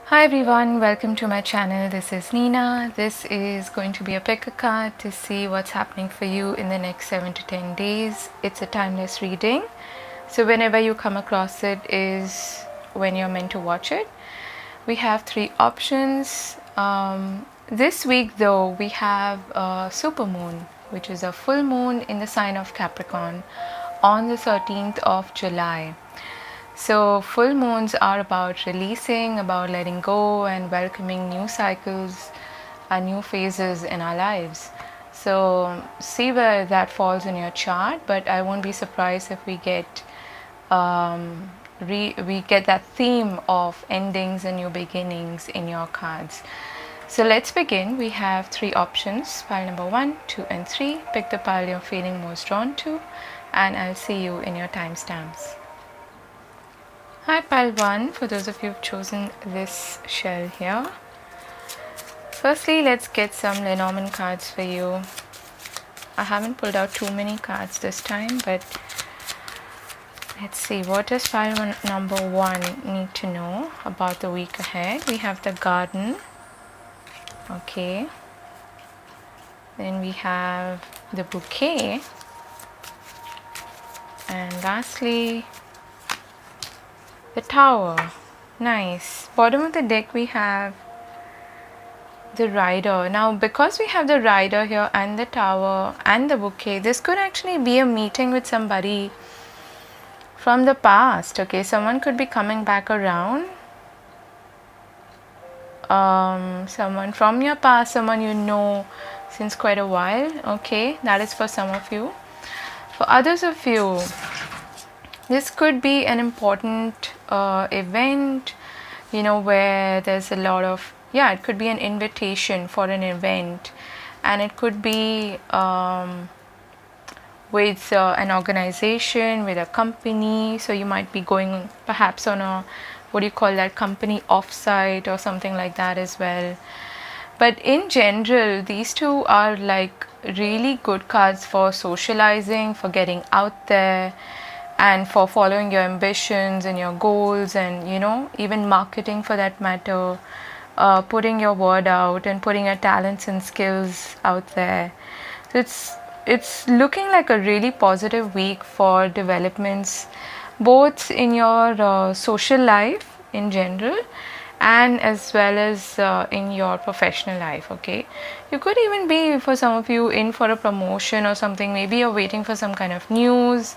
Hi everyone, welcome to my channel. This is Nina. This is going to be a pick a card to see what's happening for you in the next 7 to 10 days. It's a timeless reading, so whenever you come across it is when you're meant to watch it. We have three options. This week though, we have a super moon, which is a full moon in the sign of Capricorn on the 13th of July. So full moons are about releasing, about letting go and welcoming new cycles and new phases in our lives. So see where that falls in your chart, but I won't be surprised if we get we get that theme of endings and new beginnings in your cards. So let's begin. We have three options: pile number 1, 2 and 3. Pick the pile you're feeling most drawn to, and I'll see you in your timestamps. Hi pile 1, for those of you who've chosen this shell here. Firstly, let's get some Lenormand cards for you. I haven't pulled out too many cards this time, but let's see, what does pile number 1 need to know about the week ahead? We have the Garden. Okay. Then we have the Bouquet. And lastly, the Tower. Nice. Bottom of the deck we have the Rider. Now because we have the Rider here and the Tower and the Bouquet, this could actually be a meeting with somebody from the past. Okay, someone could be coming back around. Someone from your past, someone you know since quite a while. Okay, that is for some of you. For others of you, this could be an important event, you know, where there's a lot of, it could be an invitation for an event, and it could be with an organization, with a company. So you might be going perhaps on a, what do you call that, company offsite or something like that as well. But in general, these two are like really good cards for socializing, for getting out there, and for following your ambitions and your goals, and you know, even marketing for that matter, putting your word out and putting your talents and skills out there. So it's looking like a really positive week for developments, both in your social life in general and as well as in your professional life. Okay, you could even be, for some of you, in for a promotion or something. Maybe you're waiting for some kind of news,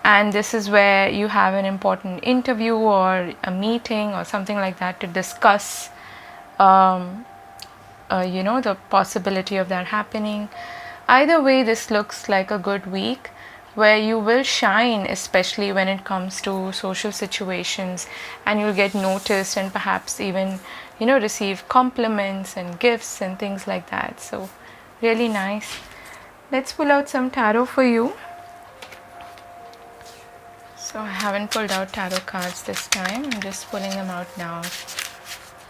and this is where you have an important interview or a meeting or something like that to discuss you know, the possibility of that happening. Either way, this looks like a good week where you will shine, especially when it comes to social situations, and you'll get noticed and perhaps even, you know, receive compliments and gifts and things like that. So really nice. Let's pull out some tarot for you. So I haven't pulled out tarot cards this time. I'm just pulling them out now.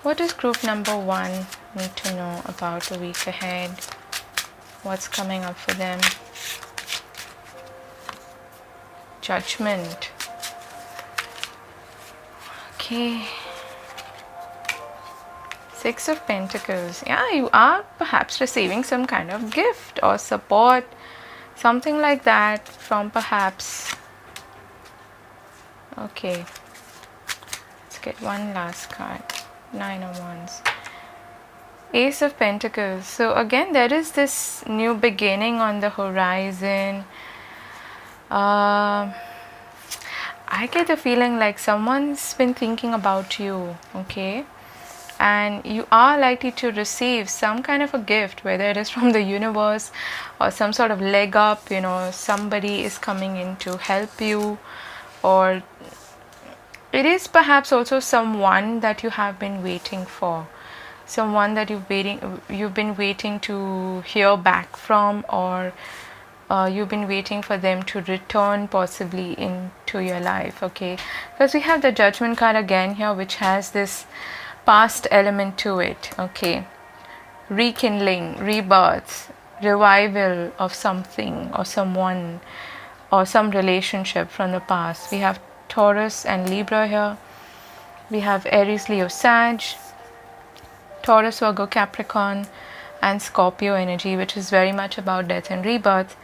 What does group number 1 need to know about the week ahead? What's coming up for them? Judgment. Okay. 6 of Pentacles. Yeah, you are perhaps receiving some kind of gift or support, something like that from perhaps. Okay. Let's get one last card. 9 of Wands. Ace of Pentacles. So again, there is this new beginning on the horizon. I get the feeling like someone's been thinking about you, okay? And you are likely to receive some kind of a gift, whether it is from the universe or some sort of leg up, you know, somebody is coming in to help you, or it is perhaps also someone that you have been waiting for, someone that you've been waiting to hear back from, or you've been waiting for them to return possibly into your life. Okay, because we have the Judgment card again here, which has this past element to it. Okay, rekindling, rebirth, revival of something or someone or some relationship from the past. We have Taurus and Libra here. We have Aries, Leo, Sag. Taurus, Virgo, Capricorn, and Scorpio energy, which is very much about death and rebirth,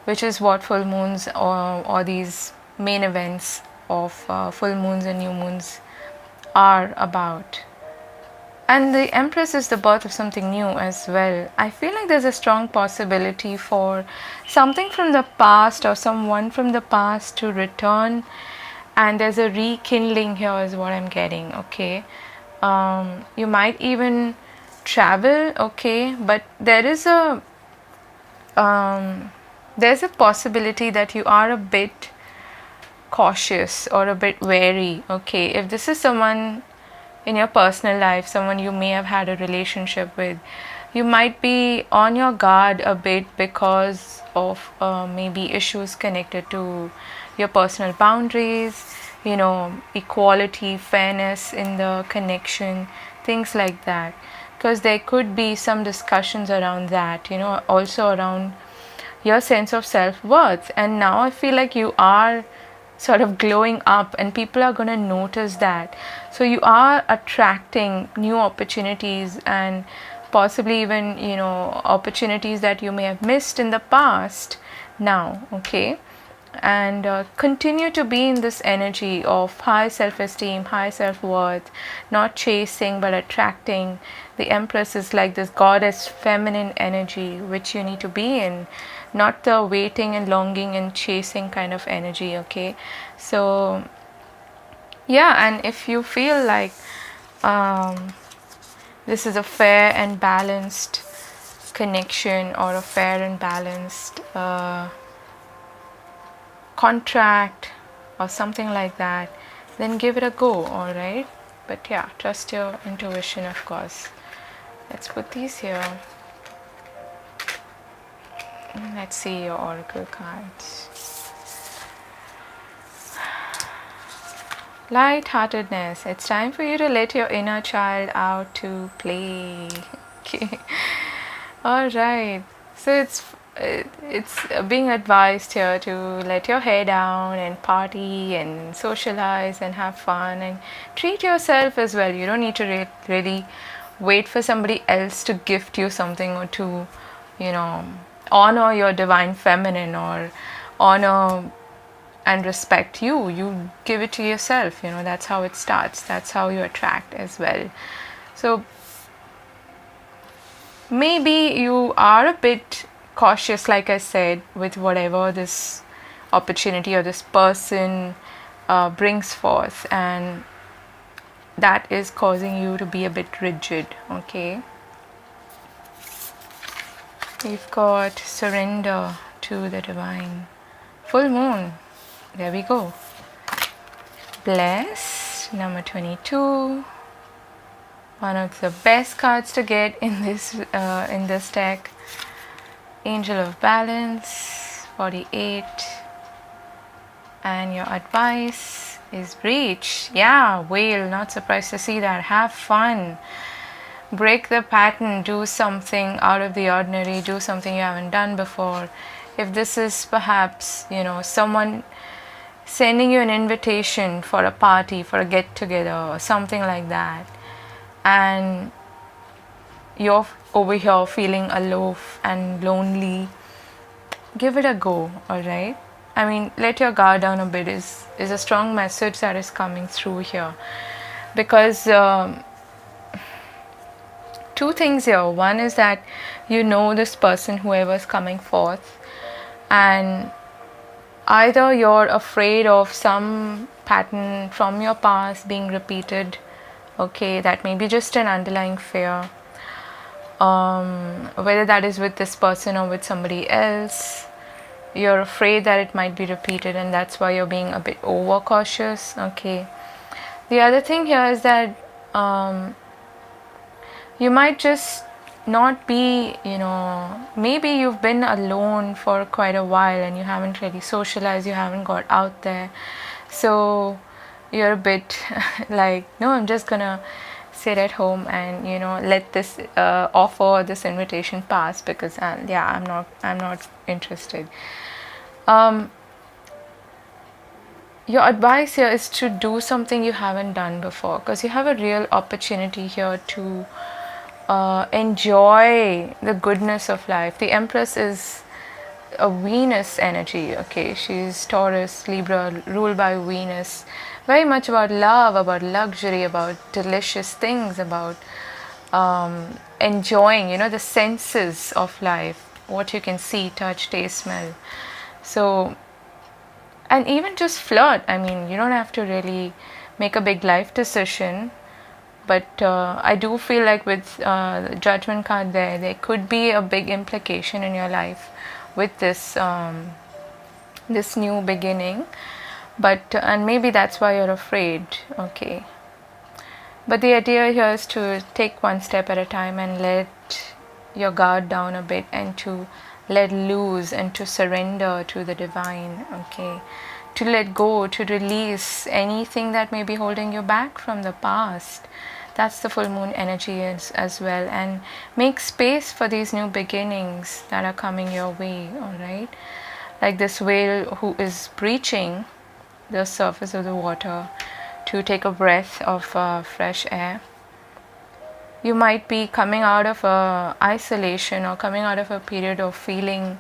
which is what full moons or these main events of full moons and new moons are about. And the Empress is the birth of something new as well. I feel like there's a strong possibility for something from the past or someone from the past to return, and there's a rekindling here is what I'm getting. Okay, you might even travel. Okay, but there's a possibility that you are a bit cautious or a bit wary. Okay, if this is someone in your personal life, someone you may have had a relationship with, you might be on your guard a bit because of maybe issues connected to your personal boundaries, equality, fairness in the connection, things like that. Because there could be some discussions around that, also around your sense of self-worth. And now I feel like you are sort of glowing up and people are going to notice that. So you are attracting new opportunities and possibly even, opportunities that you may have missed in the past now. Okay, and continue to be in this energy of high self-esteem, high self-worth, not chasing but attracting. The Empress is like this goddess feminine energy which you need to be in, not the waiting and longing and chasing kind of energy. Okay, so yeah, and if you feel like this is a fair and balanced connection or a fair and balanced contract or something like that, then give it a go. All right, but yeah, trust your intuition, of course. Let's put these here. Let's see your oracle cards. Lightheartedness. It's time for you to let your inner child out to play. Okay. All right. So it's being advised here to let your hair down and party and socialize and have fun and treat yourself as well. You don't need to really wait for somebody else to gift you something or to, honor your divine feminine or honor and respect you. You give it to yourself. That's how it starts. That's how you attract as well. So maybe you are a bit cautious, like I said, with whatever this opportunity or this person brings forth, and that is causing you to be a bit rigid. Okay, we've got surrender to the divine. Full moon, there we go. Blessed, number 22. One of the best cards to get in this deck. Angel of Balance, 48. And your advice is breach. Yeah, whale, not surprised to see that. Have fun. Break the pattern. Do something out of the ordinary. Do something you haven't done before. If this is perhaps, someone sending you an invitation for a party, for a get-together or something like that, and you're over here feeling aloof and lonely, give it a go. All right, I mean, let your guard down a bit is a strong message that is coming through here, because two things here. One is that this person, whoever's coming forth, and either you're afraid of some pattern from your past being repeated. Okay, that may be just an underlying fear, whether that is with this person or with somebody else. You're afraid that it might be repeated, and that's why you're being a bit overcautious. Okay, the other thing here is that you might just not be, maybe you've been alone for quite a while and you haven't really socialized, you haven't got out there, so you're a bit like, no, I'm just gonna sit at home and let this offer, this invitation pass, because I'm not interested. Your advice here is to do something you haven't done before, because you have a real opportunity here to enjoy the goodness of life. The Empress is a Venus energy, okay? She's Taurus, Libra, ruled by Venus. Very much about love, about luxury, about delicious things, about enjoying, the senses of life, what you can see, touch, taste, smell. So, and even just flirt. I mean, you don't have to really make a big life decision, but I do feel like with the Judgment card there could be a big implication in your life with this this new beginning. But and maybe that's why you're afraid, okay? But the idea here is to take one step at a time and let your guard down a bit, and to let loose and to surrender to the divine, okay? To let go, to release anything that may be holding you back from the past. That's the full moon energy as well. And make space for these new beginnings that are coming your way, all right? Like this whale who is breaching the surface of the water to take a breath of fresh air. You might be coming out of isolation, or coming out of a period of feeling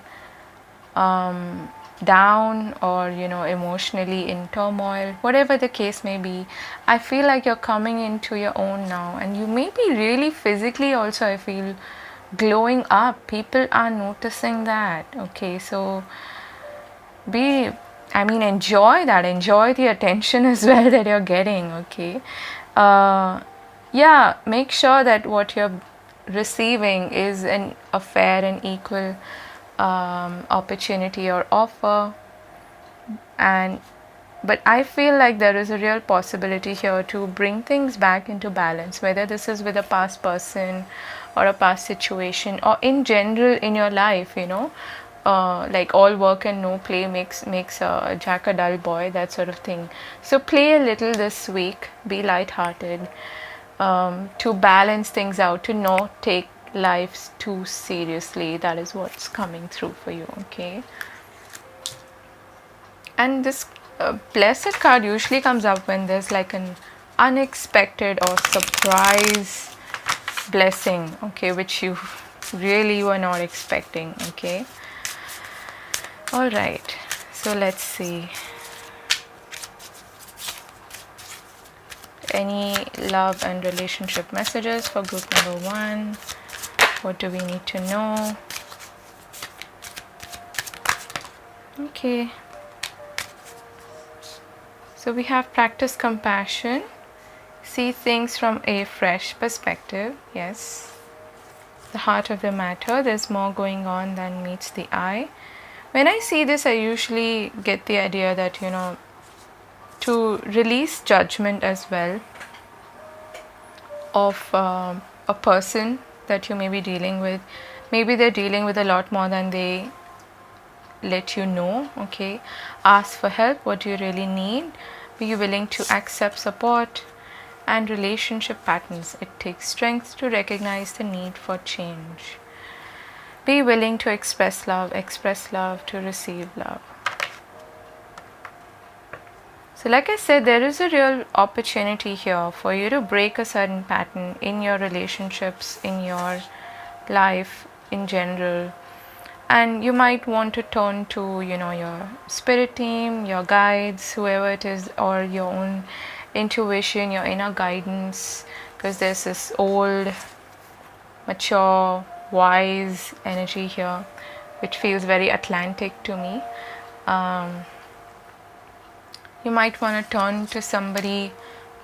down, or emotionally in turmoil, whatever the case may be. I feel like you're coming into your own now, and you may be really physically also, I feel, glowing up. People are noticing that, okay? So enjoy that, enjoy the attention as well that you're getting, okay? Make sure that what you're receiving is a fair and equal opportunity or offer. But I feel like there is a real possibility here to bring things back into balance, whether this is with a past person or a past situation, or in general in your life, like all work and no play makes Jack a dull boy, that sort of thing. So play a little this week, be lighthearted, to balance things out, to not take life too seriously. That is what's coming through for you, okay? And this blessed card usually comes up when there's like an unexpected or surprise blessing, okay, which you really were not expecting, okay? All right, so let's see. Any love and relationship messages for group number 1? What do we need to know? Okay. So we have practice compassion. See things from a fresh perspective. Yes. The heart of the matter. There's more going on than meets the eye. When I see this, I usually get the idea that, to release judgment as well of a person that you may be dealing with. Maybe they're dealing with a lot more than they let you know, okay? Ask for help. What do you really need? Be willing to accept support and relationship patterns. It takes strength to recognize the need for change. Be willing to express love to receive love. So like I said, there is a real opportunity here for you to break a certain pattern in your relationships, in your life in general. And you might want to turn to, your spirit team, your guides, whoever it is, or your own intuition, your inner guidance, because there's this old, mature, wise energy here, which feels very Atlantic to me. You might want to turn to somebody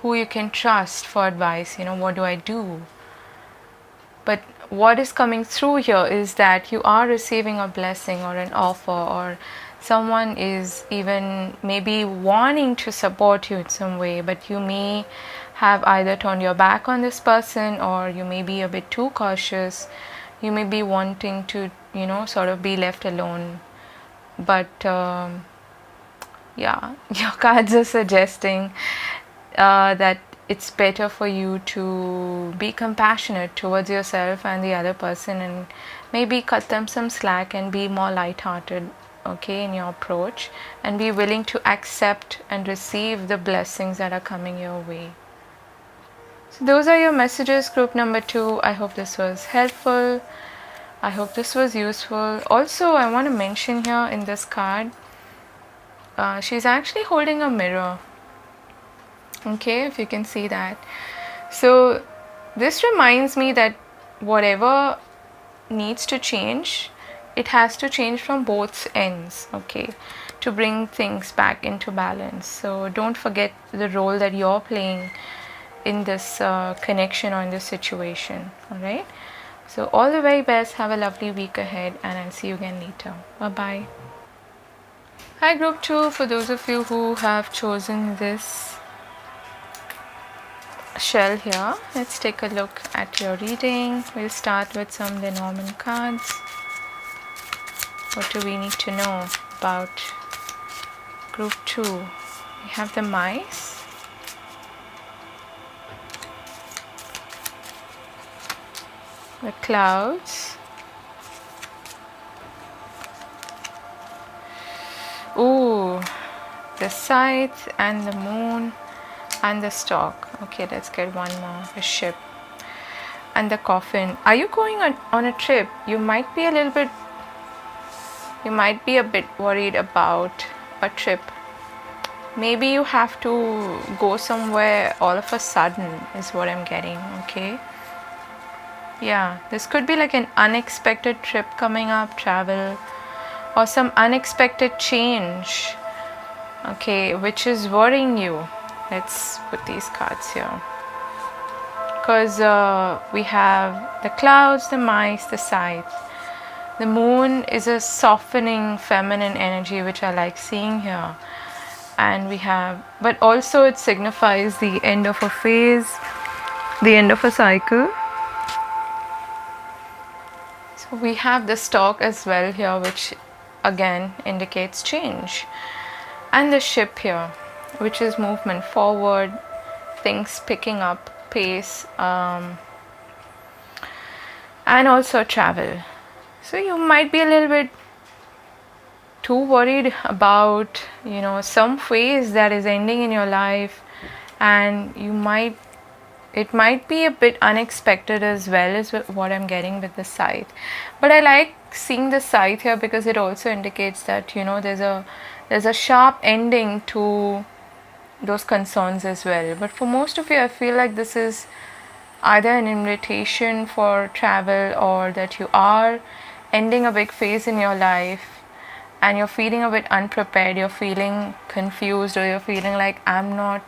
who you can trust for advice. What do I do? But what is coming through here is that you are receiving a blessing or an offer, or someone is even maybe wanting to support you in some way, but you may have either turned your back on this person, or you may be a bit too cautious. You may be wanting to, sort of be left alone. But your cards are suggesting that it's better for you to be compassionate towards yourself and the other person, and maybe cut them some slack and be more lighthearted, okay, in your approach, and be willing to accept and receive the blessings that are coming your way. So those are your messages, group number 2. I hope this was helpful. I hope this was useful. Also, I want to mention here in this card, she's actually holding a mirror. Okay, if you can see that. So this reminds me that whatever needs to change, it has to change from both ends, okay, to bring things back into balance. So don't forget the role that you're playing in this connection or in this situation. All right, so all the very best. Have a lovely week ahead, and I'll see you again later. Bye bye. Hi group 2, for those of you who have chosen this shell here, let's take a look at your reading. We'll start with some Lenormand cards. What do we need to know about group 2? We have the mice, the clouds, ooh, the scythe and the moon and the stork. Okay, let's get one more. The ship and the coffin. Are you going on a trip? You might be a bit worried about a trip. Maybe you have to go somewhere all of a sudden is what I'm getting. Okay, yeah, this could be like an unexpected trip coming up, travel, or some unexpected change, okay, which is worrying you. Let's put these cards here, because we have the clouds, the mice, the scythe. The moon is a softening feminine energy, which I like seeing here. And we have, but also it signifies the end of a phase, the end of a cycle. So we have the stork as well here, which again indicates change. And the ship here, which is movement forward, things picking up pace, and also travel. So you might be a little bit too worried about, you know, some phase that is ending in your life, and it might be a bit unexpected as well, as what I'm getting with the scythe. But I like seeing the scythe here because it also indicates that, you know, there's a sharp ending to those concerns as well. But for most of you, I feel like this is either an invitation for travel, or that you are ending a big phase in your life and you're feeling a bit unprepared, you're feeling confused, or you're feeling like, I'm not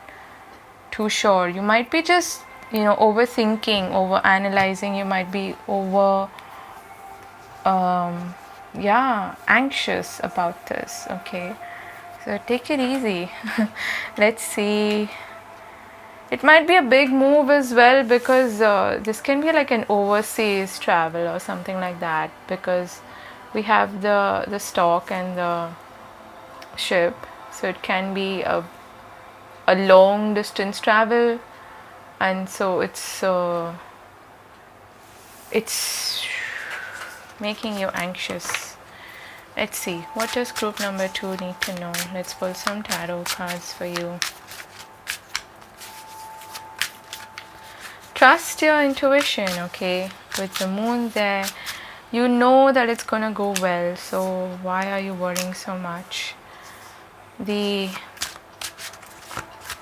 too sure. You might be just, you know, overthinking, over analyzing. You might be anxious about this. Okay, so take it easy. Let's see. It might be a big move as well, because this can be like an overseas travel or something like that, because we have the stork and the ship. So it can be a long distance travel, and so it's making you anxious. Let's see, what does group number 2 need to know? Let's pull some tarot cards for you. Trust your intuition, okay? With the moon there, you know that it's gonna go well, so why are you worrying so much?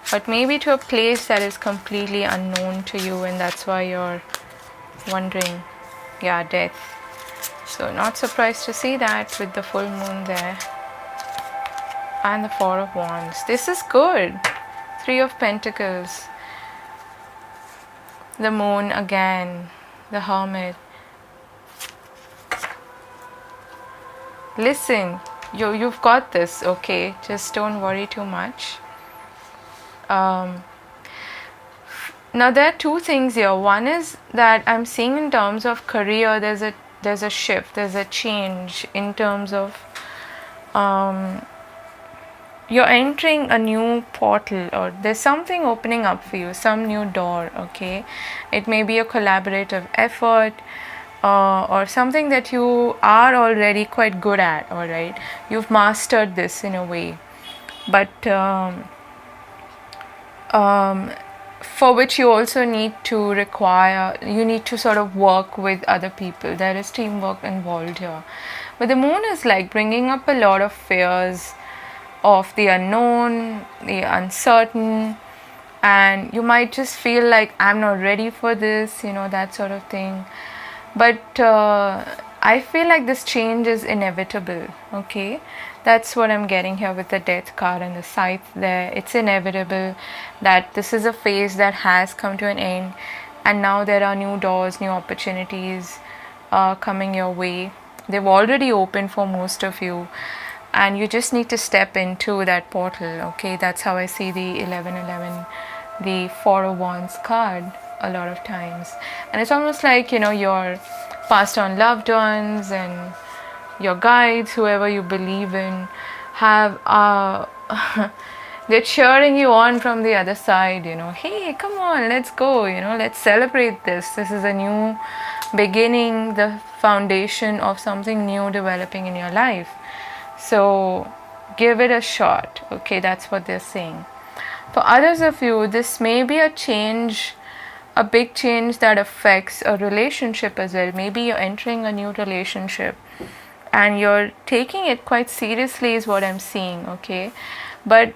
But maybe to a place that is completely unknown to you, and that's why you're wondering. Yeah, death. So not surprised to see that with the full moon there. And the Four of Wands. This is good. Three of Pentacles. The moon again. The Hermit. Listen, you've got this, okay? Just don't worry too much. Now there are two things here. One is that I'm seeing in terms of career, there's a shift, there's a change in terms of you're entering a new portal, or there's something opening up for you, some new door, okay? It may be a collaborative effort, or something that you are already quite good at, all right? You've mastered this in a way, but for which you also need to you need to sort of work with other people. There is teamwork involved here. But the moon is like bringing up a lot of fears of the unknown, the uncertain, and you might just feel like I'm not ready for this, that sort of thing. But I feel like this change is inevitable. Okay, that's what I'm getting here with the death card and the scythe there. It's inevitable that this is a phase that has come to an end, and now there are new doors, new opportunities coming your way. They've already opened for most of you, and you just need to step into that portal. Okay, that's how I see the 1111, the Four of Wands card a lot of times. And it's almost like your passed on loved ones and your guides, whoever you believe in, have they're cheering you on from the other side. Hey, come on, let's go, let's celebrate this is a new beginning, the foundation of something new developing in your life. So give it a shot. Okay, that's what they're saying. For others of you, this may be a change, a big change that affects a relationship as well. Maybe you're entering a new relationship and you're taking it quite seriously is what I'm seeing. Okay, but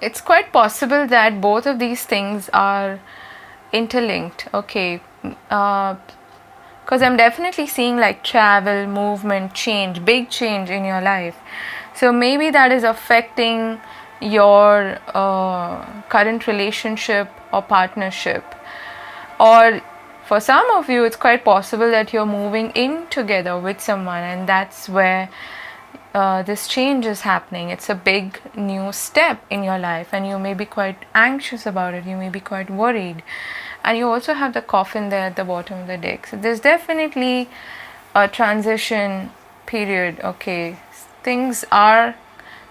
it's quite possible that both of these things are interlinked. Okay, because I'm definitely seeing like travel, movement, change, big change in your life. So maybe that is affecting your current relationship or partnership. Or for some of you, it's quite possible that you're moving in together with someone, and that's where this change is happening. It's a big new step in your life, and you may be quite anxious about it. You may be quite worried. And you also have the coffin there at the bottom of the deck. So there's definitely a transition period. Okay,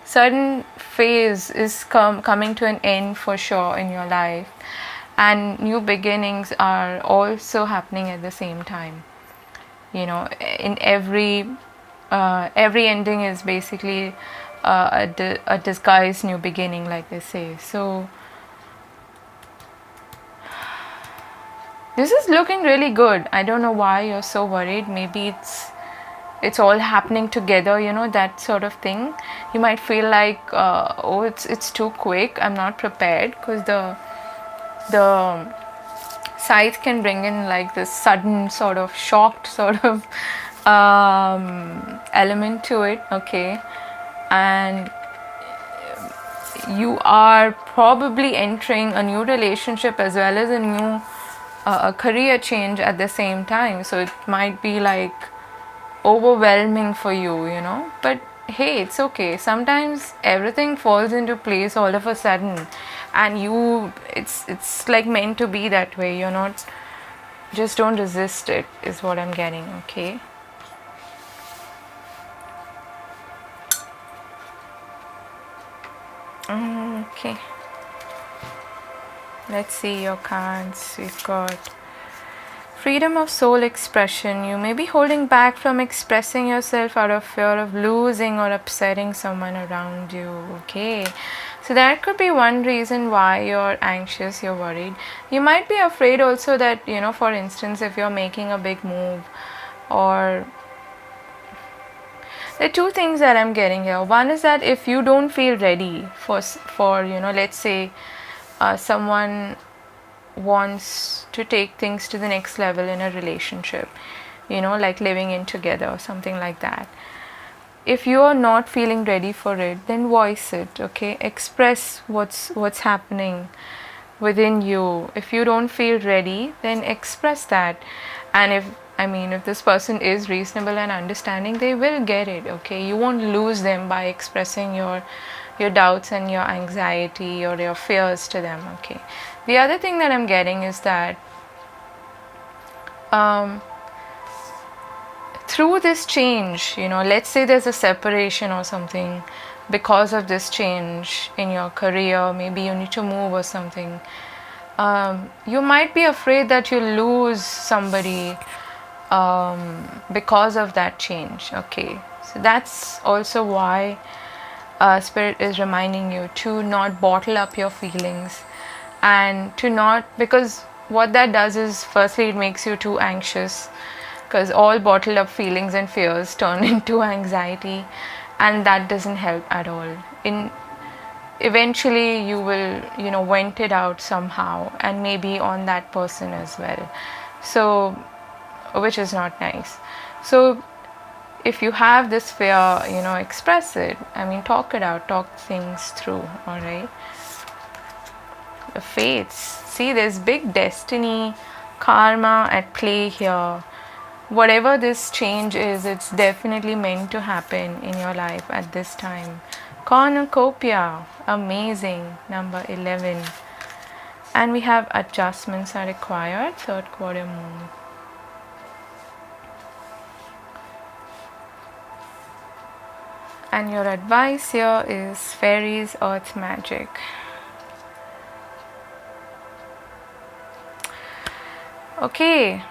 certain phase is coming to an end for sure in your life, and new beginnings are also happening at the same time. In every ending is basically a disguised new beginning, like they say. So this is looking really good. I don't know why you're so worried. Maybe it's all happening together, that sort of thing. You might feel like it's too quick, I'm not prepared, because the scythe can bring in like this sudden sort of shocked sort of element to it. Okay, and you are probably entering a new relationship as well as a new a career change at the same time. So it might be like overwhelming for you, but hey, it's okay. Sometimes everything falls into place all of a sudden, and it's like meant to be that way. You're not, just don't resist it, is what I'm getting. Okay, okay, let's see your cards. We've got freedom of soul expression. You may be holding back from expressing yourself out of fear of losing or upsetting someone around you. Okay, so that could be one reason why you're anxious, you're worried. You might be afraid also that, for instance, if you're making a big move, or there are two things that I'm getting here. One is that if you don't feel ready for let's say someone wants to take things to the next level in a relationship, like living in together or something like that. If you are not feeling ready for it, then voice it. Okay, express what's happening within you. If you don't feel ready, then express that. And if this person is reasonable and understanding, they will get it. Okay, you won't lose them by expressing your doubts and your anxiety or your fears to them. Okay, the other thing that I'm getting is that through this change, let's say there's a separation or something because of this change in your career, maybe you need to move or something, you might be afraid that you'll lose somebody because of that change. Okay, so that's also why Spirit is reminding you to not bottle up your feelings and to not, because what that does is, firstly, it makes you too anxious, because all bottled up feelings and fears turn into anxiety, and that doesn't help at all. Eventually you will, vent it out somehow, and maybe on that person as well, so, which is not nice. So if you have this fear, express it. I mean, talk it out, talk things through. All right. The fates, see, there's big destiny, karma at play here. Whatever this change is, it's definitely meant to happen in your life at this time. Cornucopia, amazing, number 11. And we have adjustments are required, third quarter moon. And your advice here is fairies, earth magic. Okay,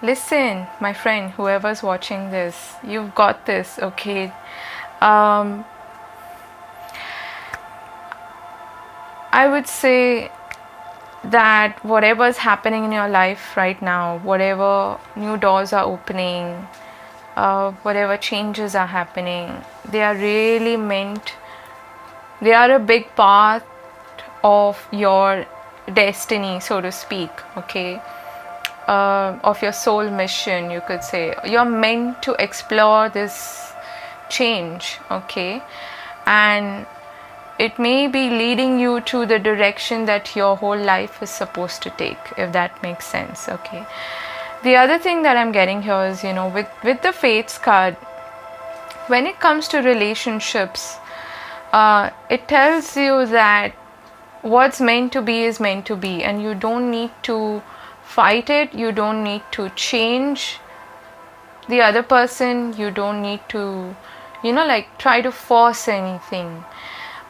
listen, my friend, whoever's watching this, you've got this, okay? I would say that whatever's happening in your life right now, whatever new doors are opening, whatever changes are happening, they are really meant, they are a big part of your destiny, so to speak, okay? Of your soul mission, you could say. You're meant to explore this change, okay? And it may be leading you to the direction that your whole life is supposed to take, if that makes sense, okay? The other thing that I'm getting here is, with the Fates card, when it comes to relationships, it tells you that what's meant to be is meant to be, and you don't need to fight it, you don't need to change the other person, you don't need to, try to force anything.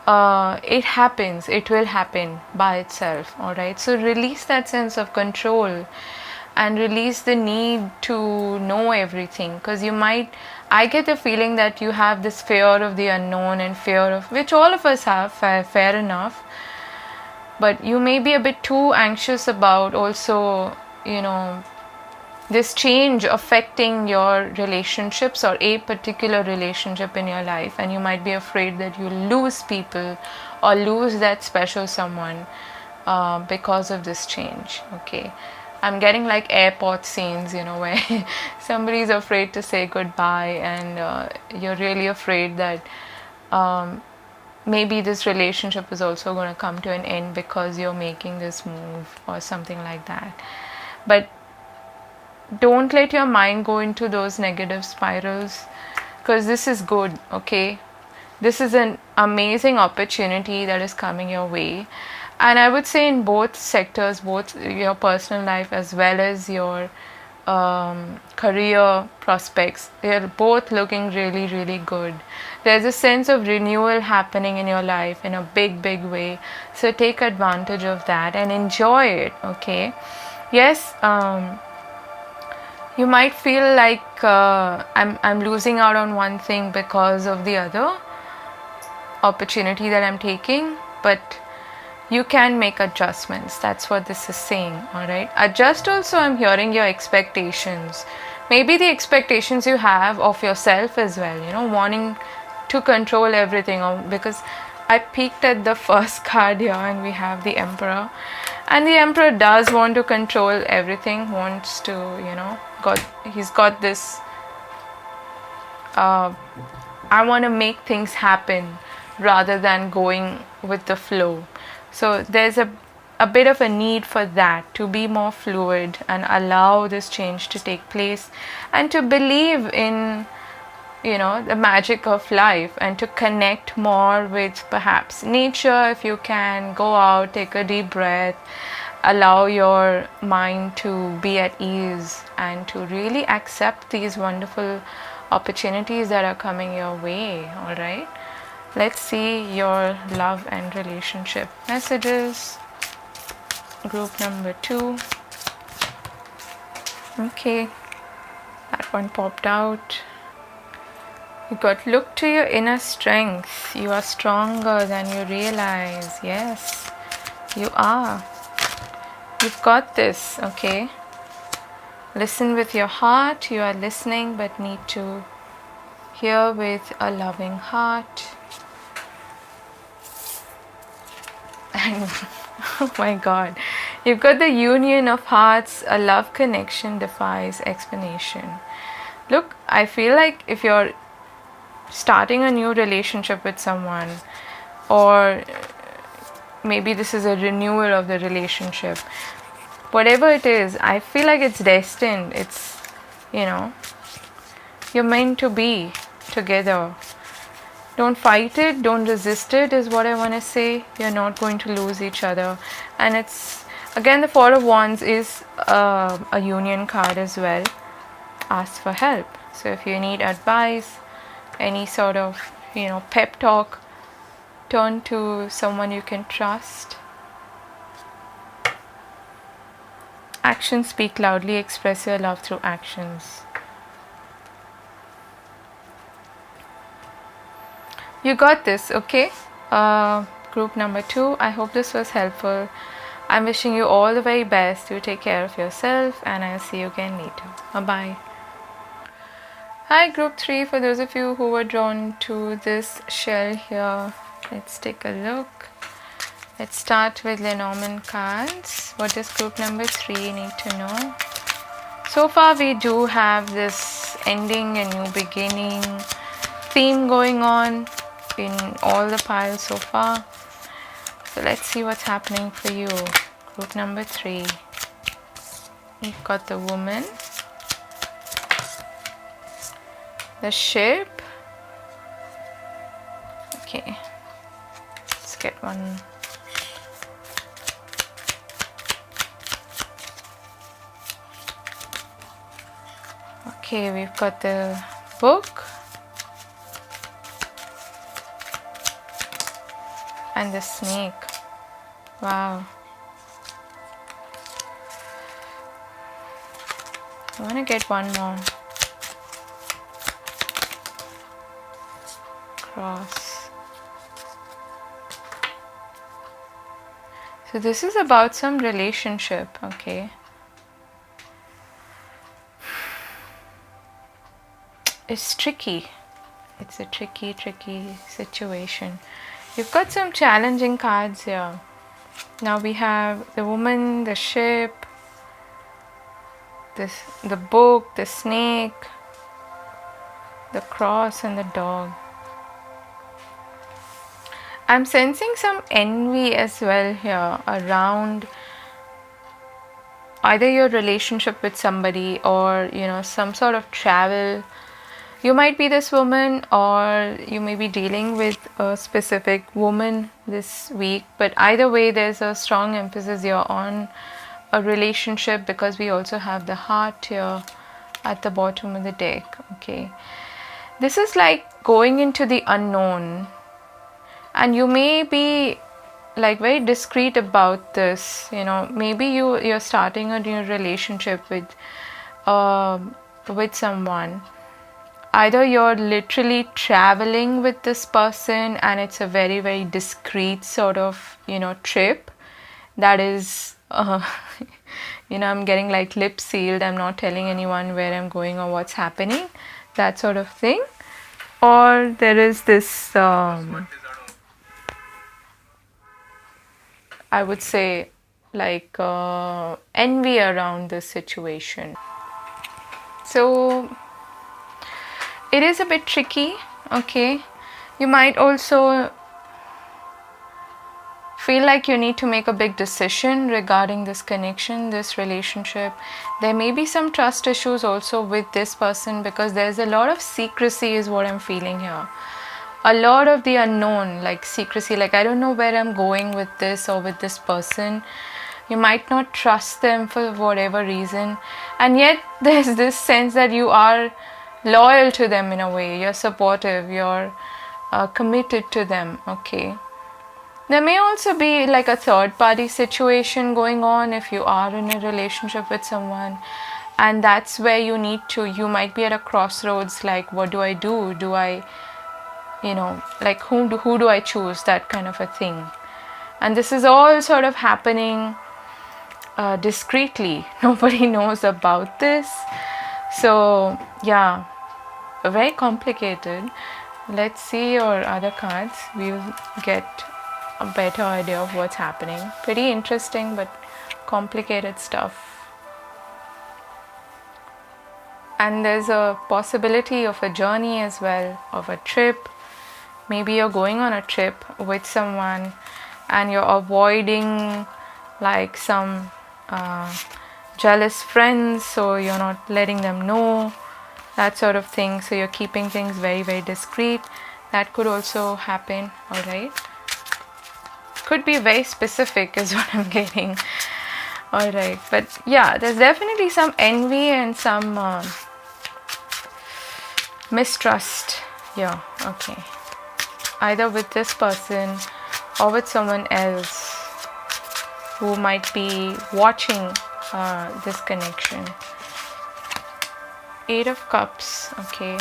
It happens, it will happen by itself, alright? So release that sense of control and release the need to know everything, because I get the feeling that you have this fear of the unknown and fear of, which all of us have, fair enough, but you may be a bit too anxious about also, this change affecting your relationships or a particular relationship in your life, and you might be afraid that you'll lose people or lose that special someone because of this change, okay? I'm getting like airport scenes, where somebody's afraid to say goodbye, and you're really afraid that maybe this relationship is also going to come to an end because you're making this move or something like that. But don't let your mind go into those negative spirals, because this is good, okay? This is an amazing opportunity that is coming your way. And I would say in both sectors, both your personal life as well as your career prospects, they're both looking really, really good. There's a sense of renewal happening in your life in a big, big way. So take advantage of that and enjoy it, okay? Yes, you might feel like I'm losing out on one thing because of the other opportunity that I'm taking, but you can make adjustments. That's what this is saying, all right? Adjust also, I'm hearing your expectations. Maybe the expectations you have of yourself as well, wanting to control everything, because I peeked at the first card here and we have the Emperor. And the Emperor does want to control everything, wants to, he's got this, I want to make things happen rather than going with the flow. So there's a bit of a need for that, to be more fluid and allow this change to take place, and to believe in, the magic of life, and to connect more with perhaps nature if you can. Go out, take a deep breath, allow your mind to be at ease, and to really accept these wonderful opportunities that are coming your way, all right? Let's see your love and relationship messages. Group number 2. Okay, that one popped out. You got, look to your inner strength. You are stronger than you realize. Yes. You are. You've got this, okay? Listen with your heart. You are listening but need to hear with a loving heart. And oh my God, you've got the union of hearts. A love connection defies explanation. Look, I feel like if you're starting a new relationship with someone, or maybe this is a renewal of the relationship, whatever it is, I feel like it's destined. It's, you're meant to be together. Don't fight it, don't resist it, is what I want to say. You're not going to lose each other. And it's, again, the Four of Wands is a union card as well. Ask for help. So if you need advice, any sort of, pep talk, turn to someone you can trust. Actions speak loudly. Express your love through actions. You got this, okay? Group number 2, I hope this was helpful. I'm wishing you all the very best. You take care of yourself, and I'll see you again later. Bye-bye. Hi, group 3. For those of you who were drawn to this shell here, let's take a look. Let's start with Lenormand cards. What does group number 3 need to know? So far, we do have this ending and new beginning theme going on in all the piles so far. So let's see what's happening for you. Group number 3. You've got the Woman, the Ship. Okay, let's get one. Okay, we've got the Book and the Snake. Wow. I want to get one more. Cross. So this is about some relationship, okay? It's tricky. It's a tricky situation. You've got some challenging cards here. Now we have the Woman, the Ship, the Book, the Snake, the Cross, and the Dog. I'm sensing some envy as well here around either your relationship with somebody or, some sort of travel. You might be this woman, or you may be dealing with a specific woman this week, but either way, there's a strong emphasis here on a relationship, because we also have the Heart here at the bottom of the deck. Okay, this is like going into the unknown, and you may be like very discreet about this. Maybe you're starting a new relationship with someone. Either you're literally traveling with this person and it's a very, very discreet sort of, trip that is, I'm getting like lip sealed. I'm not telling anyone where I'm going or what's happening, that sort of thing. Or there is this, I would say, like envy around this situation. So it is a bit tricky, okay? You might also feel like you need to make a big decision regarding this connection, this relationship. There may be some trust issues also with this person, because there's a lot of secrecy is what I'm feeling here. A lot of the unknown, like secrecy, like I don't know where I'm going with this or with this person. You might not trust them for whatever reason, and yet there's this sense that you are loyal to them in a way. You're supportive, you're committed to them, okay? There may also be like a third party situation going on if you are in a relationship with someone, and that's where you might be at a crossroads, like what do I do? Do I, like who do I choose? That kind of a thing. And this is all sort of happening discreetly. Nobody knows about this. So yeah, very complicated. Let's see your other cards. We'll get a better idea of what's happening. Pretty interesting but complicated stuff. And there's a possibility of a journey as well, of a trip. Maybe you're going on a trip with someone and you're avoiding like some jealous friends, so you're not letting them know, that sort of thing. So you're keeping things very, very discreet. That could also happen. All right, could be very specific is what I'm getting. All right, but yeah, there's definitely some envy and some mistrust. Yeah, okay, either with this person or with someone else who might be watching this connection. 8 of Cups, okay.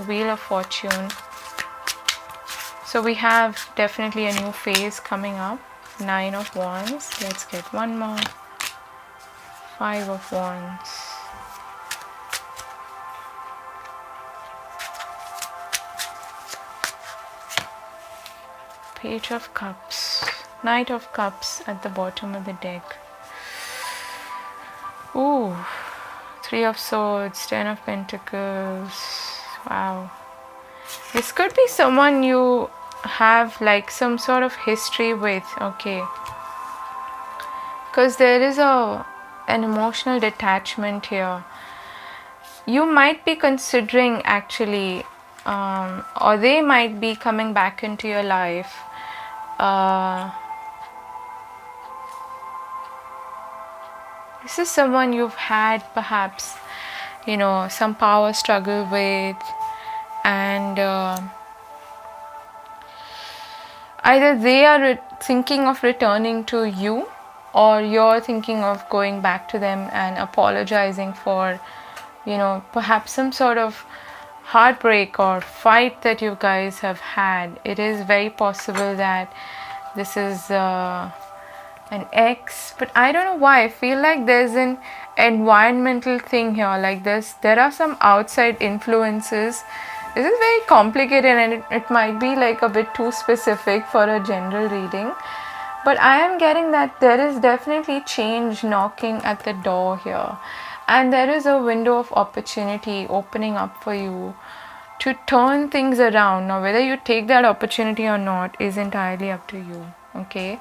Wheel of Fortune. So we have definitely a new phase coming up. 9 of Wands. Let's get one more. 5 of Wands. Page of Cups. Knight of Cups at the bottom of the deck. Ooh. 3 of Swords. 10 of Pentacles. Wow. This could be someone you have like some sort of history with, okay, because there is an emotional detachment here. You might be considering actually or they might be coming back into your life this is someone you've had perhaps, you know, some power struggle with, and either they are thinking of returning to you, or you're thinking of going back to them and apologizing for, you know, perhaps some sort of heartbreak or fight that you guys have had. It is very possible that this is an ex, but I don't know why. I feel like there's an environmental thing here, like this. There are some outside influences. This is very complicated, and it might be like a bit too specific for a general reading, but I am getting that there is definitely change knocking at the door here, and there is a window of opportunity opening up for you to turn things around. Now whether you take that opportunity or not is entirely up to you, okay.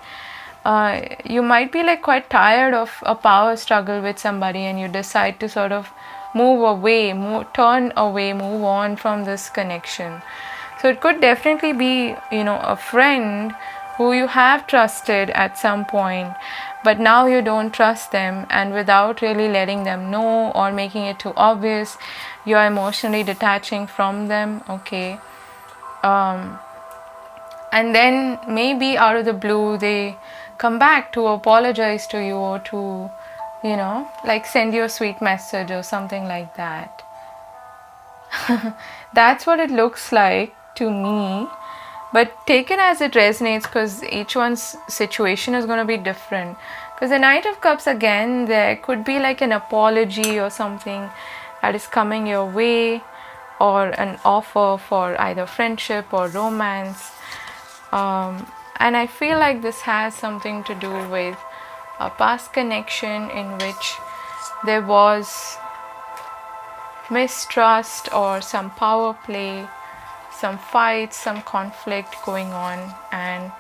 You might be like quite tired of a power struggle with somebody, and you decide to sort of move away, turn away, move on from this connection. So it could definitely be, you know, a friend who you have trusted at some point, but now you don't trust them, and without really letting them know or making it too obvious, you are emotionally detaching from them, okay. And then maybe out of the blue they come back to apologize to you, or to, you know, like send you a sweet message or something like that. That's what it looks like to me, but take it as it resonates, because each one's situation is going to be different. Because the Knight of Cups, again, there could be like an apology or something that is coming your way, or an offer for either friendship or romance, and I feel like this has something to do with a past connection in which there was mistrust or some power play, some fights, some conflict going on, and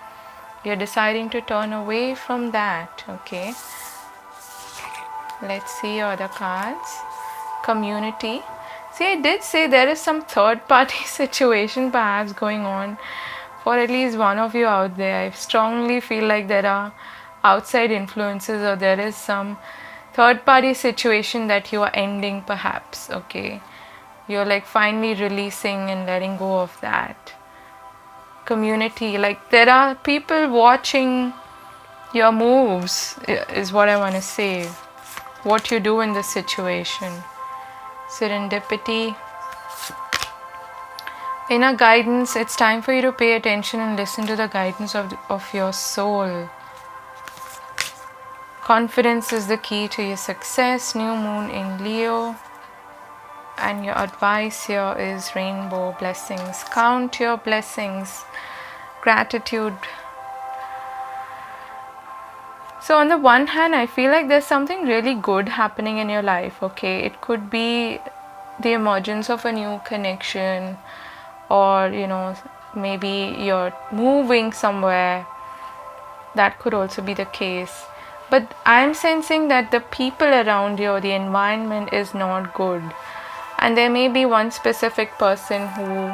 you're deciding to turn away from that, okay. Let's see your other cards. Community. See, I did say there is some third party situation perhaps going on for at least one of you out there. I strongly feel like there are outside influences, or there is some third party situation that you are ending perhaps, okay. You're like finally releasing and letting go of that. Community, like there are people watching your moves is what I want to say, what you do in this situation. Serendipity. Inner guidance, it's time for you to pay attention and listen to the guidance of your soul. Confidence is the key to your success. New moon in Leo. And your advice here is rainbow blessings. Count your blessings. Gratitude. So on the one hand, I feel like there's something really good happening in your life, okay? It could be the emergence of a new connection, or maybe you're moving somewhere. That could also be the case. But I'm sensing that the people around you, the environment is not good. And there may be one specific person who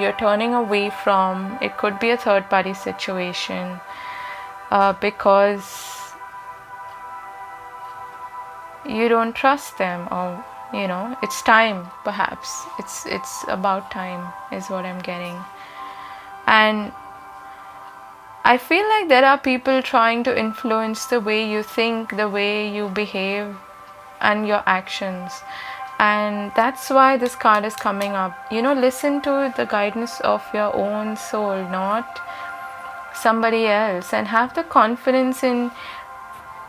you're turning away from. It could be a third party situation, because you don't trust them, or it's time. Perhaps it's about time is what I'm getting. And I feel like there are people trying to influence the way you think, the way you behave, and your actions. And that's why this card is coming up. Listen to the guidance of your own soul, not somebody else, and have the confidence in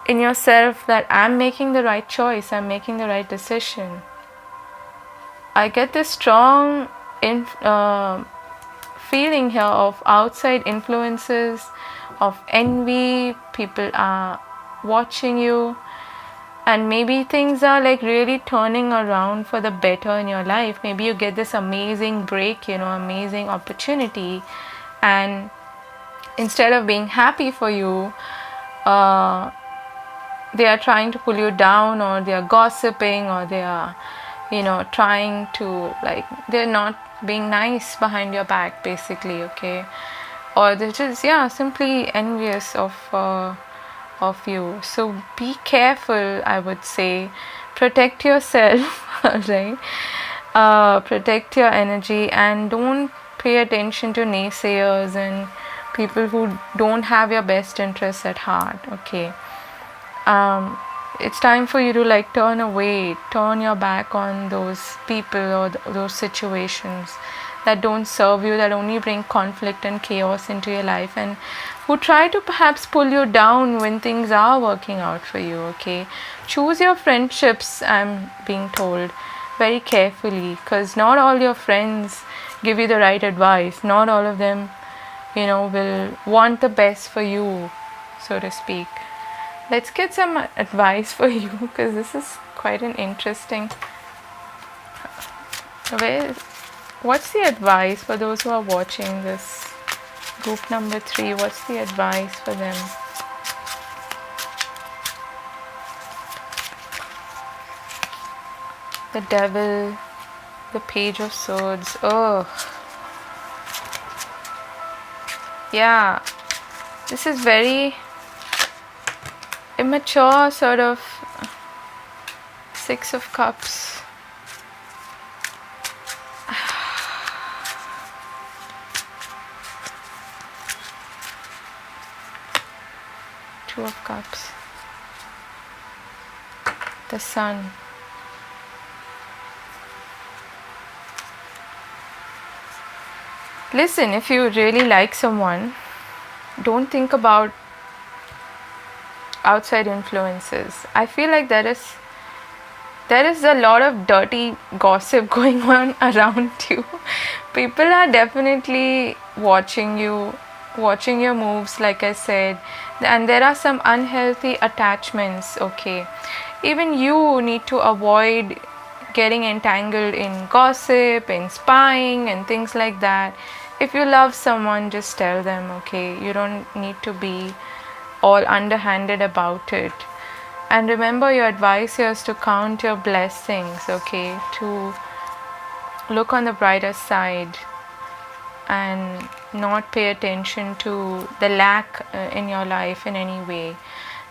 yourself that I'm making the right choice, I'm making the right decision. I get this strong feeling here of outside influences, of envy. People are watching you, and maybe things are like really turning around for the better in your life. Maybe you get this amazing break, amazing opportunity, and instead of being happy for you, they are trying to pull you down, or they are gossiping, or they are trying to, like, they're not being nice behind your back, basically, okay? Or they're just simply envious of you. So be careful, I would say. Protect yourself. Right? Protect your energy, and don't pay attention to naysayers and people who don't have your best interests at heart, okay? It's time for you to turn away, turn your back on those people or those situations that don't serve you, that only bring conflict and chaos into your life, and who try to perhaps pull you down when things are working out for you, okay? Choose your friendships, I'm being told, very carefully, because not all your friends give you the right advice. Not all of them, will want the best for you, so to speak. Let's get some advice for you, because this is quite an interesting. What's the advice for those who are watching this? Group number 3, what's the advice for them? The Devil, the Page of Swords. Oh, yeah, this is very immature sort of. 6 of Cups. Two of Cups. The Sun. Listen, if you really like someone, don't think about outside influences. I feel like there is a lot of dirty gossip going on around you. People are definitely watching you, watching your moves, like I said, and there are some unhealthy attachments, okay? Even you need to avoid getting entangled in gossip, in spying, and things like that. If you love someone, just tell them, okay? You don't need to be all underhanded about it. And remember, your advice here is to count your blessings, okay? To look on the brighter side and not pay attention to the lack in your life in any way.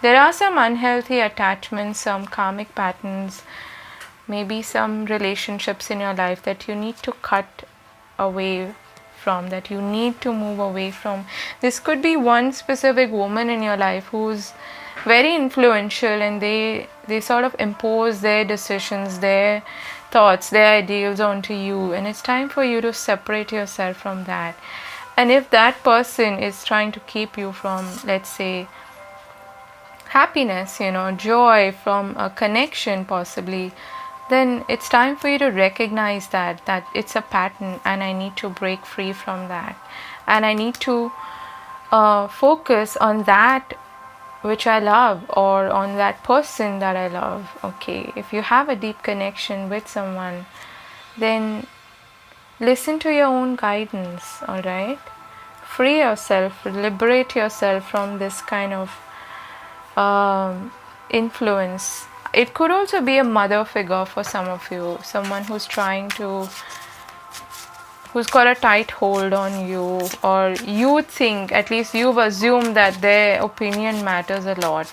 There are some unhealthy attachments, some karmic patterns, maybe some relationships in your life that you need to cut away from, that you need to move away from. This could be one specific woman in your life who's very influential, and they sort of impose their decisions, their thoughts, their ideals onto you, and it's time for you to separate yourself from that. And if that person is trying to keep you from, let's say, happiness, joy, from a connection possibly, then it's time for you to recognize that it's a pattern, and I need to break free from that, and I need to focus on that which I love, or on that person that I love. Okay, if you have a deep connection with someone, then listen to your own guidance. All right, free yourself, liberate yourself from this kind of influence. It could also be a mother figure for some of you, someone who's got a tight hold on you, or you think, at least you've assumed, that their opinion matters a lot.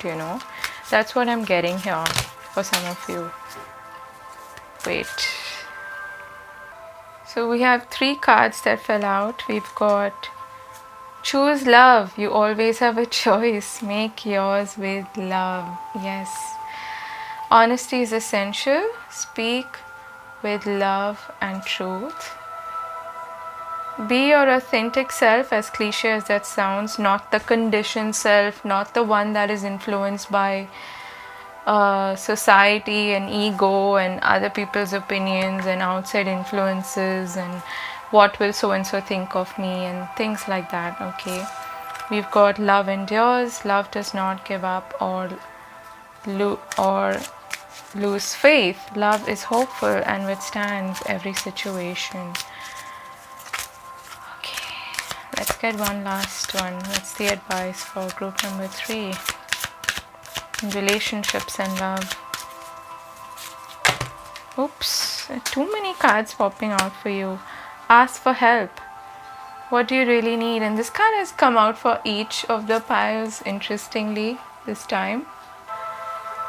That's what I'm getting here for some of you. Wait. So we have 3 cards that fell out. We've got choose love. You always have a choice. Make yours with love. Yes. Honesty is essential. Speak with love and truth. Be your authentic self, as cliche as that sounds, not the conditioned self, not the one that is influenced by society and ego and other people's opinions and outside influences and what will so and so think of me and things like that. Okay, we've got love endures, love does not give up or lose faith. Love is hopeful and withstands every situation. Let's get one last one. What's the advice for group number 3? Relationships and love. Oops, too many cards popping out for you. Ask for help. What do you really need? And this card has come out for each of the piles, interestingly, this time.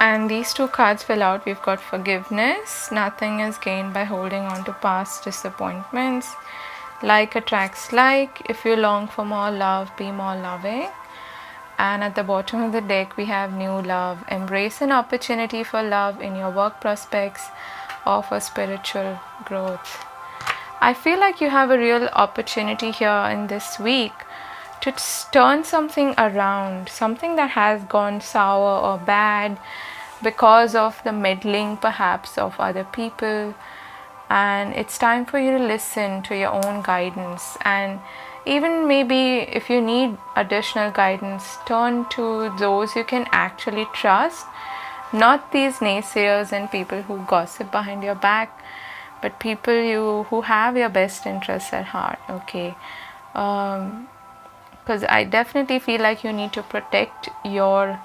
And these 2 cards fell out. We've got forgiveness. Nothing is gained by holding on to past disappointments. Like attracts like. If you long for more love, be more loving. And at the bottom of the deck, we have new love. Embrace an opportunity for love in your work prospects or for spiritual growth. I feel like you have a real opportunity here in this week to turn something around, something that has gone sour or bad because of the meddling perhaps of other people. And it's time for you to listen to your own guidance, and even maybe if you need additional guidance, turn to those you can actually trust, not these naysayers and people who gossip behind your back, but people who have your best interests at heart. Okay, because I definitely feel like you need to protect your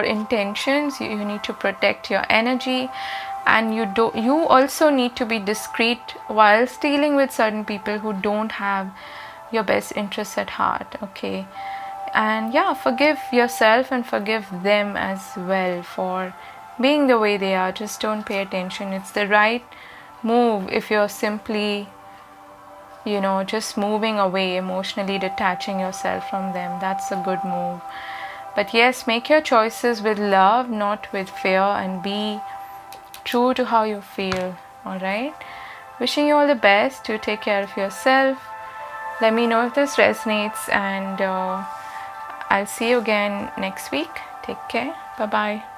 intentions, you need to protect your energy. And you also need to be discreet while dealing with certain people who don't have your best interests at heart. Okay, and yeah, forgive yourself and forgive them as well for being the way they are. Just don't pay attention. It's the right move if you're simply just moving away, emotionally detaching yourself from them. That's a good move. But yes, make your choices with love, not with fear, and be true to how you feel. All right, wishing you all the best. To take care of yourself. Let me know if this resonates, and I'll see you again next week. Take care. Bye bye.